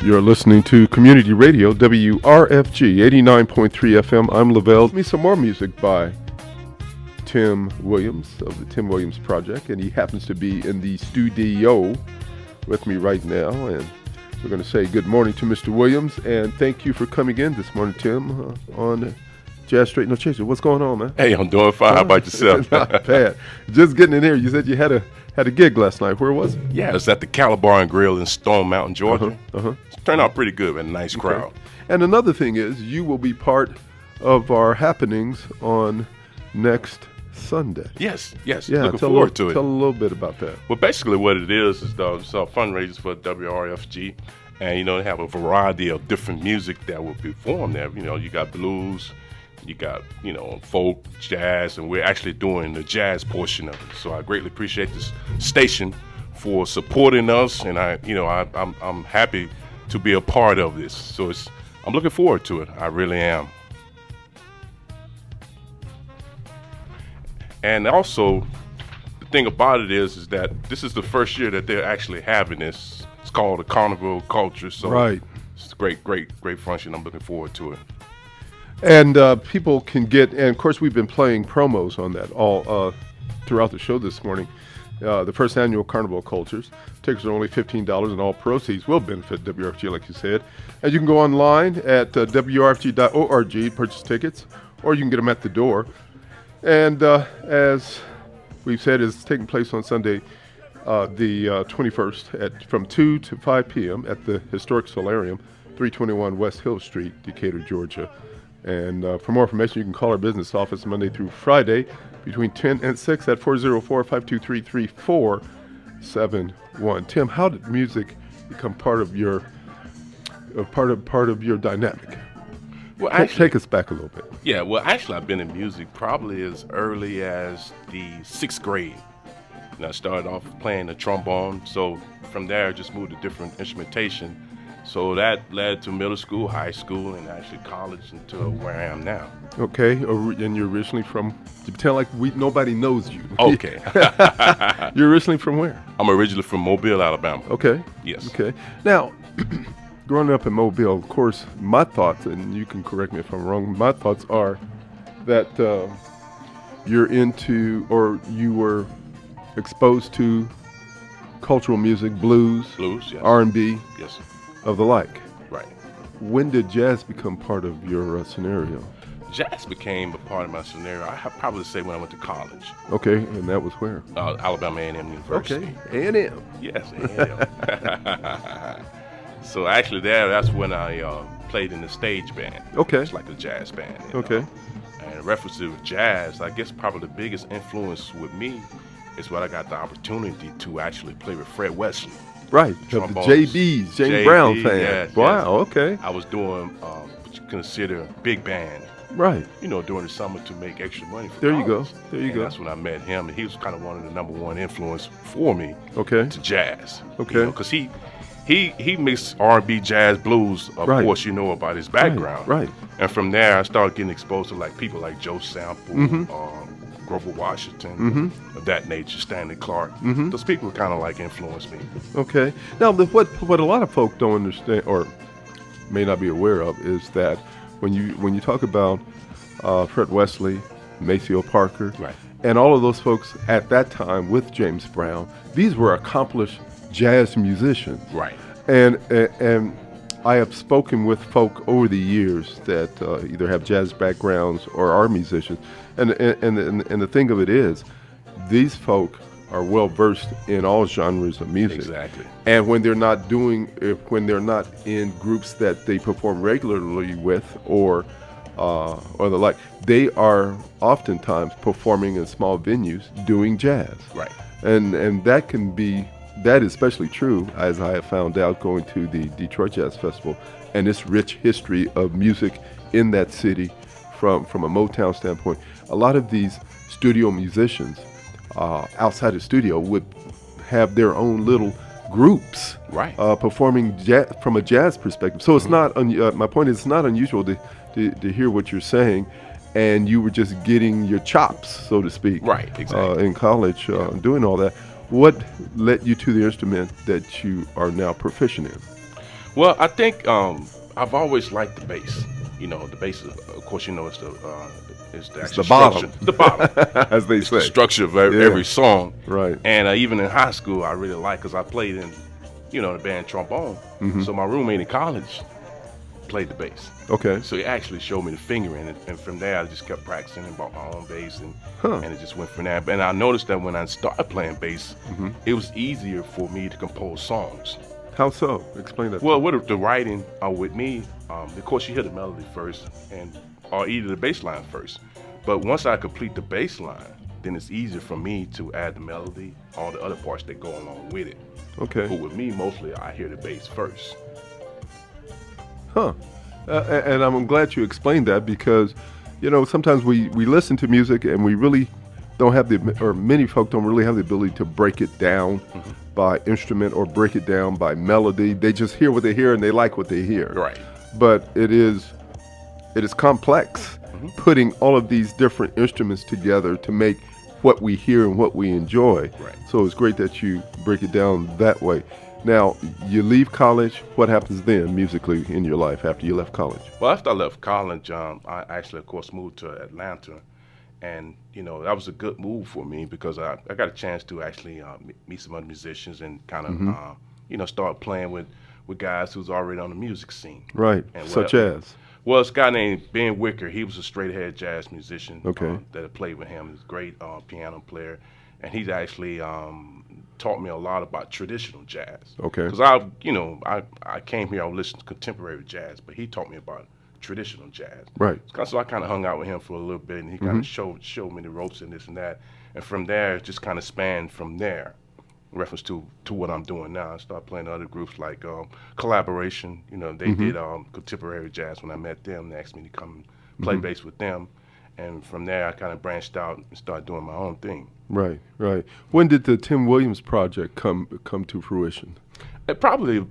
You're listening to Community Radio, W.R.F.G, 89.3 FM. I'm Lavelle. Me some more music by Tim Williams of the Tim Williams Project, and he happens to be in the studio with me right now, and we're going to say good morning to Mr. Williams, and thank you for coming in this morning, Tim, on Jazz Straight No Chaser. What's going on, man? Hey, I'm doing fine. How about yourself? Not bad. Just getting in here. You said you had a gig last night. Where was it? Yeah, it was at the Calabar and Grill in Stone Mountain, Georgia. It turned out pretty good. And a nice crowd. And another thing is, you will be part of our happenings on next Sunday. Yes. Yeah, Looking forward to it. Tell a little bit about that. Well, basically what it is it's a fundraiser for W.R.F.G. And, they have a variety of different music that will be performed there. You got blues, you got, folk, jazz, and we're actually doing the jazz portion of it. So I greatly appreciate this station for supporting us, and I'm happy to be a part of this. So I'm looking forward to it. I really am. And also, the thing about it is that this is the first year that they're actually having this. It's called the Carnival Culture. So right. It's a great function. I'm looking forward to it. And people can get, and of course we've been playing promos on that all throughout the show this morning. The first annual Carnival Cultures. Tickets are only $15, and all proceeds will benefit WRFG, like you said. And you can go online at WRFG.org, purchase tickets, or you can get them at the door. And as we've said, it's taking place on Sunday, the 21st, from 2 to 5 p.m. at the Historic Solarium, 321 West Hill Street, Decatur, Georgia. And for more information, you can call our business office Monday through Friday between 10 and 6 at 404-523-3471. Tim, how did music become part of your dynamic? Well, take us back a little bit. Yeah, well, actually, I've been in music probably as early as the 6th grade. And I started off playing the trombone. So from there, I just moved to different instrumentation. So that led to middle school, high school, and actually college until where I am now. Okay, and you're originally from, you pretend like nobody knows you. Okay. You're originally from where? I'm originally from Mobile, Alabama. Okay. Yes. Okay. Now, growing up in Mobile, of course, my thoughts, and you can correct me if I'm wrong, my thoughts are that you're into, or you were exposed to cultural music, blues, yes. R&B. Yes. Of the like. Right. When did jazz become part of your scenario? Jazz became a part of my scenario, I probably say when I went to college. Okay, and that was where? Alabama A&M University. Okay, A&M. Yes, A&M. So actually that's when I played in the stage band. Okay. It's like a jazz band. Okay. And in reference to jazz, I guess probably the biggest influence with me is when I got the opportunity to actually play with Fred Wesley. Right, the JBs, James Brown fan. Yes, wow, okay. I was doing what you consider big band. Right. During the summer to make extra money for There college. you go. That's when I met him, and he was kind of one of the number one influence for me. Okay. To jazz. Okay. Because he mixed R&B, jazz, blues. Of course, about his background. Right. And from there, I started getting exposed to people like Joe Sample, Grover Washington, of that nature, Stanley Clark. Those people kind of influenced me. Okay. Now, what a lot of folk don't understand or may not be aware of is that when you talk about Fred Wesley, Maceo Parker, right, and all of those folks at that time with James Brown, these were accomplished jazz musicians. Right. And I have spoken with folk over the years that either have jazz backgrounds or are musicians, and the thing of it is, these folk are well versed in all genres of music. Exactly. And when they're not in groups that they perform regularly with or the like, they are oftentimes performing in small venues doing jazz. Right. And that is especially true, as I have found out going to the Detroit Jazz Festival and its rich history of music in that city from a Motown standpoint. A lot of these studio musicians outside the studio would have their own little groups, right, performing jazz from a jazz perspective. So it's not, my point is, it's not unusual to hear what you're saying, and you were just getting your chops, so to speak, right, exactly, in college, doing all that. What led you to the instrument that you are now proficient in? Well, I think I've always liked the bass. You know, the bass is, of course, you know, it's the It's actual the bottom. structure, the bottom. As they It's the say. structure of Yeah. every song. Right. And even in high school, I really liked because I played in, you know, the band trombone. So my roommate in college played the bass. Okay. So he actually showed me the fingering, and from there I just kept practicing and bought my own bass, and it just went from there. And I noticed that when I started playing bass, it was easier for me to compose songs. How so? Explain that. Well, with the writing with me, of course you hear the melody first, or either the bass line first. But once I complete the bass line, then it's easier for me to add the melody, all the other parts that go along with it. Okay. But with me, mostly I hear the bass first. Huh. And I'm glad you explained that because, you know, sometimes we listen to music and we really don't have or many folk don't really have the ability to break it down by instrument or break it down by melody. They just hear what they hear and they like what they hear. Right. But it is complex putting all of these different instruments together to make what we hear and what we enjoy. Right. So it's great that you break it down that way. Now, you leave college. What happens then musically in your life after you left college? Well, after I left college, I actually, of course, moved to Atlanta. And, you know, that was a good move for me because I got a chance to actually meet some other musicians and kind of, you know, start playing with guys who's already on the music scene. Right, And such as? Well, it's a guy named Ben Wicker. He was a straight-ahead jazz musician that I played with him. He's a great piano player. And he's actually taught me a lot about traditional jazz. Okay. Because I came here, I was listening to contemporary jazz, but he taught me about traditional jazz. Right. So I kind of hung out with him for a little bit, and he kind of showed me the ropes and this and that. And from there, it just kind of spanned from there, in reference to what I'm doing now. I started playing other groups like Collaboration. You know, they did contemporary jazz. When I met them, they asked me to come play bass with them. And from there, I kind of branched out and started doing my own thing. Right, right. When did the Tim Williams project come to fruition? It probably,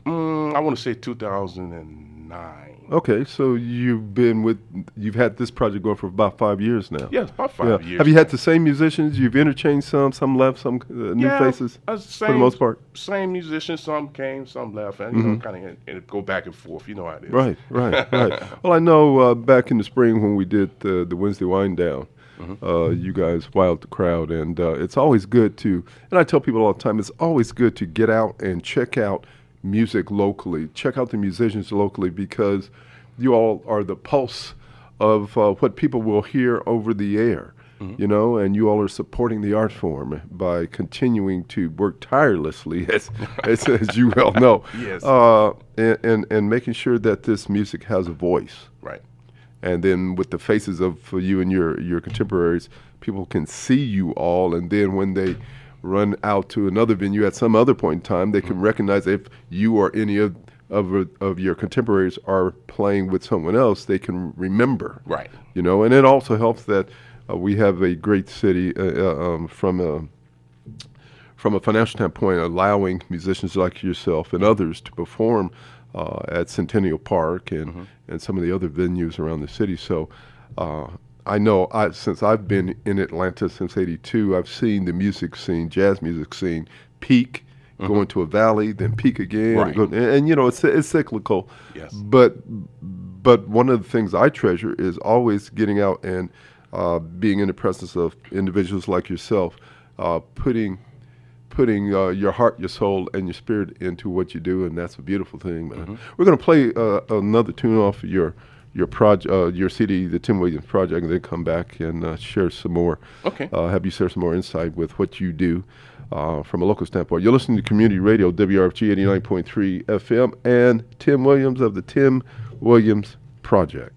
I want to say 2009. Okay, so you've had this project going for about 5 years now. Yeah, about 5 years. Have you had the same musicians? You've interchanged some left, some new faces for the most part? Same musicians, some came, some left, and, you know, kind of go back and forth. You know how it is. Right, right, right. Well, I know back in the spring when we did the Wednesday Wind Down, you guys wowed the crowd, and it's always good to, and I tell people all the time, it's always good to get out and check out music locally, check out the musicians locally, because you all are the pulse of what people will hear over the air, you know, and you all are supporting the art form by continuing to work tirelessly, as you well know, Yes. and making sure that this music has a voice. Right. And then with the faces of you and your contemporaries, people can see you all, and then when they run out to another venue at some other point in time, they can recognize if you or any of your contemporaries are playing with someone else, they can remember. Right. You know, and it also helps that we have a great city from a financial standpoint, allowing musicians like yourself and others to perform at Centennial Park and some of the other venues around the city. So I know since I've been in Atlanta since '82, I've seen the music scene, jazz music scene, peak, go into a valley, then peak again. Right. And you know, it's cyclical. Yes. But one of the things I treasure is always getting out and being in the presence of individuals like yourself, putting your heart, your soul, and your spirit into what you do, and that's a beautiful thing, man. We're going to play another tune off of your CD, the Tim Williams Project, and then come back and share some more. Okay. Have you share some more insight with what you do from a local standpoint. You're listening to Community Radio, W.R.F.G 89.3 FM, and Tim Williams of the Tim Williams Project.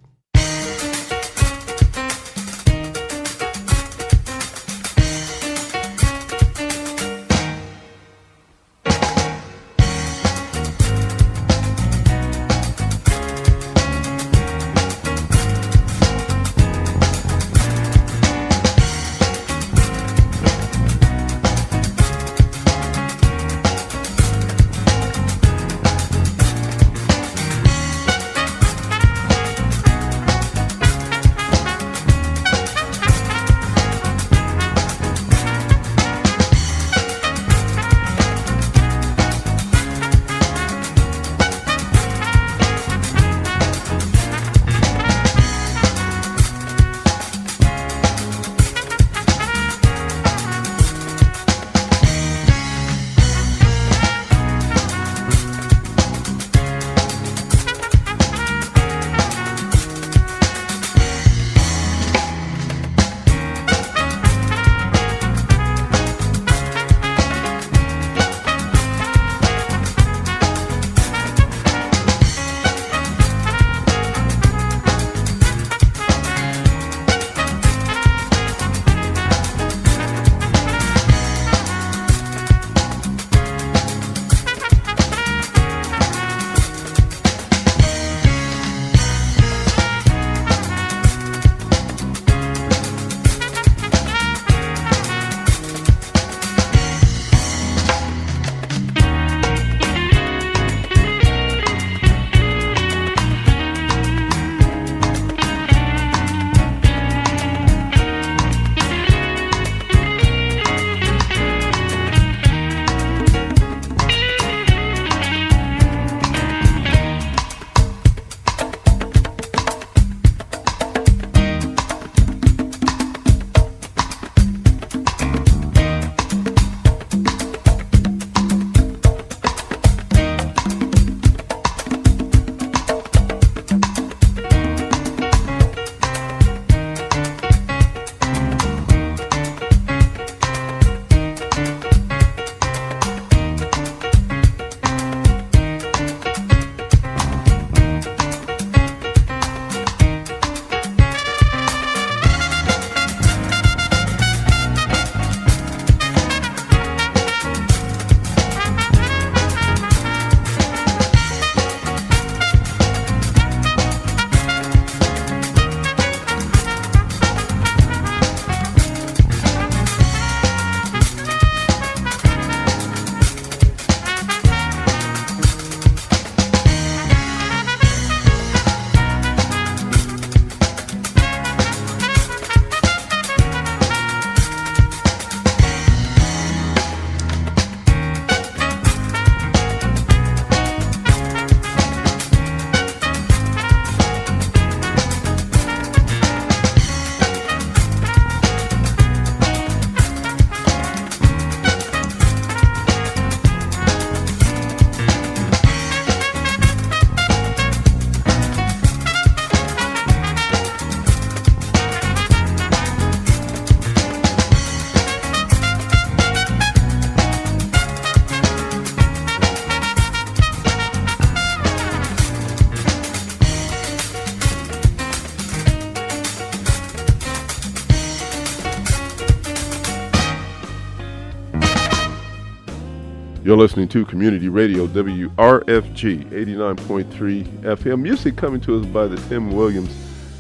You're listening to Community Radio W.R.F.G. 89.3 FM. Music coming to us by the Tim Williams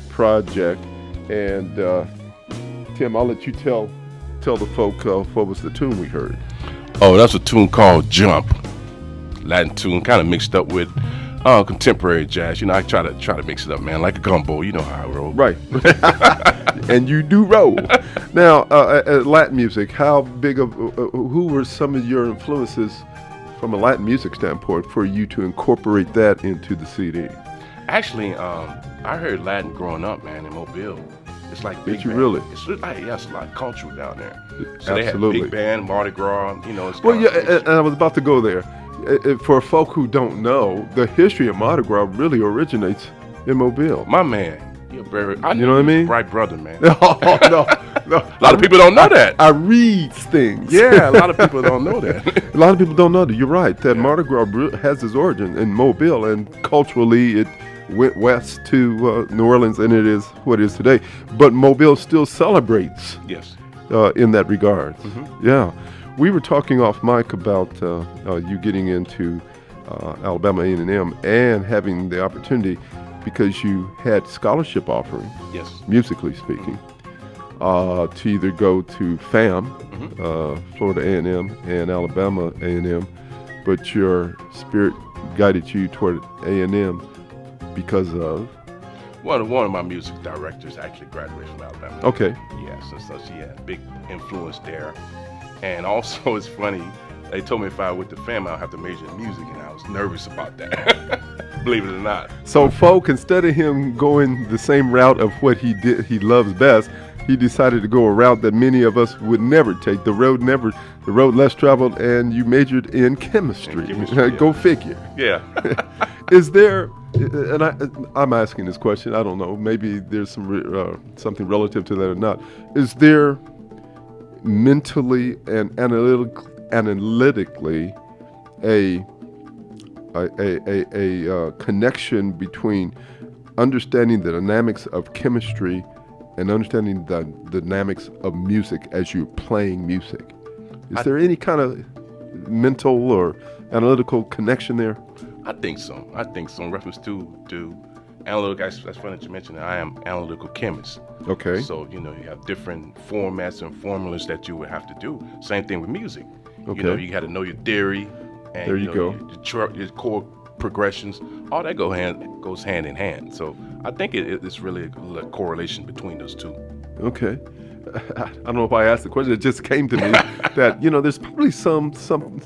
Project. And Tim, I'll let you tell the folk what was the tune we heard. Oh, that's a tune called Jump. Latin tune, kind of mixed up with contemporary jazz. You know, I try to mix it up, man, like a gumbo. You know how I roll. Right. And you do roll. Now, Latin music, how big of, who were some of your influences from a Latin music standpoint for you to incorporate that into the CD? Actually, I heard Latin growing up, man, in Mobile. It's like big Did you band. really? It's a lot of cultural down there. So Absolutely. they had big band, Mardi Gras, you know. It's Well, yeah, and I was about to go there. For folk who don't know, the history of Mardi Gras really originates in Mobile. My man, you're very, You know what I mean? Bright brother, man. Oh, no. A lot of people don't know that. I read things. Yeah, a lot of people don't know that. A lot of people don't know that. You're right. That Mardi Gras has its origin in Mobile, and culturally it went west to New Orleans, and it is what it is today. But Mobile still celebrates Yes. in that regard. Mm-hmm. Yeah. We were talking off mic about you getting into Alabama A&M and having the opportunity, because you had scholarship offering, Yes. musically speaking, to either go to FAM, Florida A&M, and Alabama A&M, but your spirit guided you toward A&M because of? One of my music directors actually graduated from Alabama. Okay. Yes, and so she had a big influence there. And also, it's funny, they told me if I went to FAM, I'd have to major in music, and I was nervous about that. Believe it or not. So, folk, instead of him going the same route of what he loves best, he decided to go a route that many of us would never take. The road less traveled, and you majored in chemistry. Go figure. Yeah. Is there, and I'm asking this question, I don't know, maybe there's some something relative to that or not. Is there mentally and analytically a connection between understanding the dynamics of chemistry and understanding the dynamics of music as you're playing music? Is there any kind of mental or analytical connection there? I think so. In reference to analytical, that's funny that you mentioned that. I am analytical chemist. Okay. So, you know, you have different formats and formulas that you would have to do. Same thing with music. Okay. You know, you got to know your theory. And, There you go. Your chord progressions, all that goes hand in hand. So I think it's really a correlation between those two. Okay. I don't know if I asked the question. It just came to me that, you know, there's probably some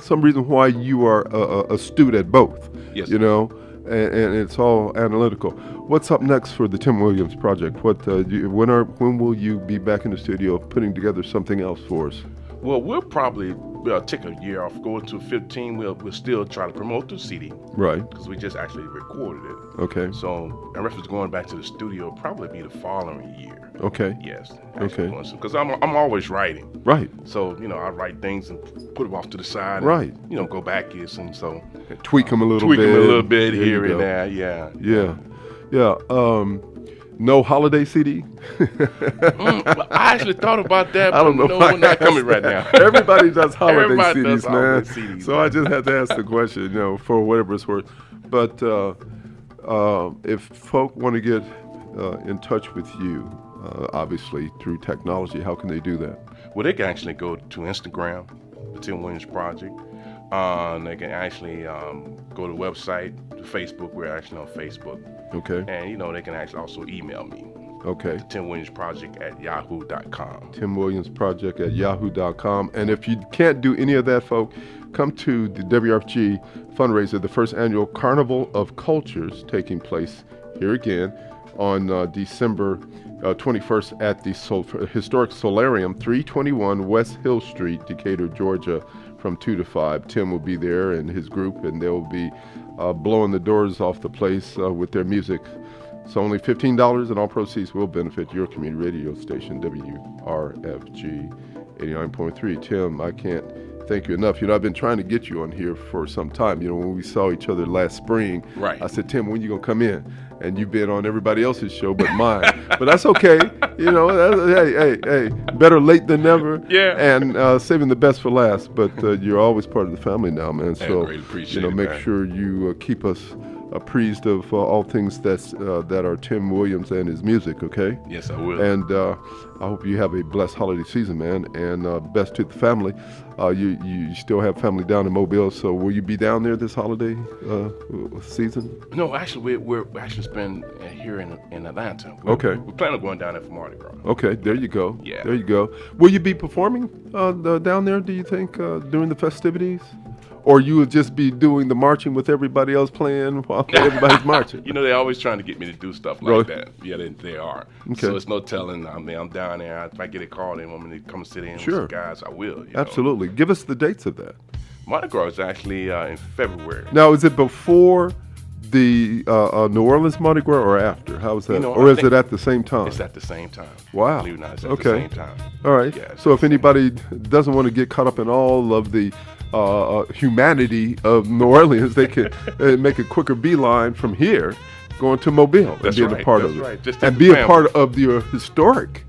reason why you are astute at both. Yes. You know, and it's all analytical. What's up next for the Tim Williams Project? When will you be back in the studio putting together something else for us? Well, we'll probably take a year off, go into 15. We'll still try to promote the CD. Right. Because we just actually recorded it. Okay. So, in reference to going back to the studio, it'll probably be the following year. Okay. Yes. Okay. Because I'm always writing. Right. So, you know, I write things and put them off to the side. And, Right. you know, go back and so. Tweak them a little bit. Tweak them a little bit There here you and go. there. Yeah. Yeah. Yeah. No holiday CD? I actually thought about that, I don't know. but why no, not I coming asked right that. now. Everybody does holiday Everybody CDs, does man. holiday CDs, So I just had to ask the question, you know, for whatever it's worth. But if folk want to get in touch with you, obviously through technology, how can they do that? Well, they can actually go to Instagram, the Tim Williams Project. They can actually go to the website, to Facebook. We're actually on Facebook. Okay. And, you know, they can actually also email me. Okay. TimWilliamsProject@yahoo.com. TimWilliamsProject@yahoo.com. And if you can't do any of that, folk, come to the W.R.F.G fundraiser, the first annual Carnival of Cultures, taking place here again on December 21st at the historic Solarium, 321 West Hill Street, Decatur, Georgia, from 2 to 5. Tim will be there and his group, and they'll be blowing the doors off the place with their music. It's only $15, and all proceeds will benefit your community radio station, W.R.F.G. 89.3. Tim, I can't thank you enough. You know, I've been trying to get you on here for some time. You know, when we saw each other last spring, Right. I said, Tim, when you gonna come in? And you've been on everybody else's show but mine. But that's okay. You know, hey, better late than never. Yeah. And saving the best for last. But you're always part of the family now, man. Yeah, So, great. Appreciate it, make man. sure you keep us appraised of all things that are Tim Williams and his music, okay? Yes, I will. And I hope you have a blessed holiday season, man, and best to the family. You still have family down in Mobile, so will you be down there this holiday season? No, actually, we're actually spending here in Atlanta. Okay. We're planning on going down there for Mardi Gras. Okay, there you go. Yeah. There you go. Will you be performing down there, do you think, during the festivities? Or you would just be doing the marching with everybody else playing while everybody's marching? You know, they're always trying to get me to do stuff like Really? that. Yeah, they are. Okay. So it's no telling. I mean, I'm down there. If I get a call, they want me to come sit in Sure. with some guys, I will. You know. Absolutely. Give us the dates of that. Mardi Gras is actually in February. Now, is it before the New Orleans Mardi Gras or after? How is that? You know, or I is think it at the same time? It's at the same time. Wow. Believe it or not, it's at Okay. the same time. All right. Yeah, So if anybody doesn't want to get caught up in all of the humanity of New Orleans, they can make a quicker beeline from here, going to Mobile That's and being right, a part that's of it, right. Just and take be the a family. part of the historic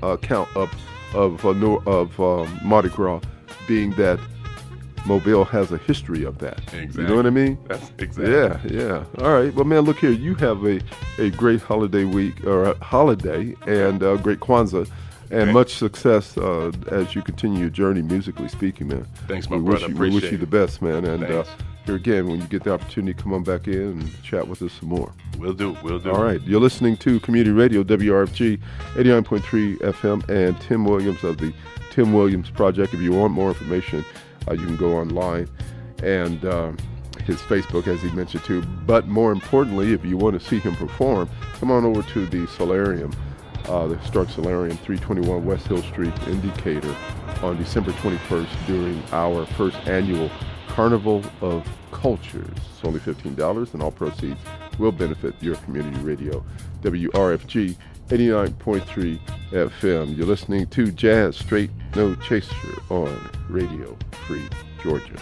account of Mardi Gras, being that Mobile has a history of that. Exactly. You know what I mean? That's exactly. Yeah. All right. Well, man, look here. You have a great holiday week or a holiday and great Kwanzaa. And Okay. much success as you continue your journey, musically speaking, man. Thanks, my we brother. Wish you, we wish Appreciate you the it. best, man. And Thanks. here again, when you get the opportunity, come on back in and chat with us some more. We'll do. All right. You're listening to Community Radio, W.R.F.G, 89.3 FM, and Tim Williams of the Tim Williams Project. If you want more information, you can go online and his Facebook, as he mentioned too. But more importantly, if you want to see him perform, come on over to the Solarium. The historic Solarium, 321 West Hill Street in Decatur on December 21st during our first annual Carnival of Cultures. It's only $15 and all proceeds will benefit your community radio, W.R.F.G. 89.3 FM. You're listening to Jazz Straight No Chaser on Radio Free Georgia.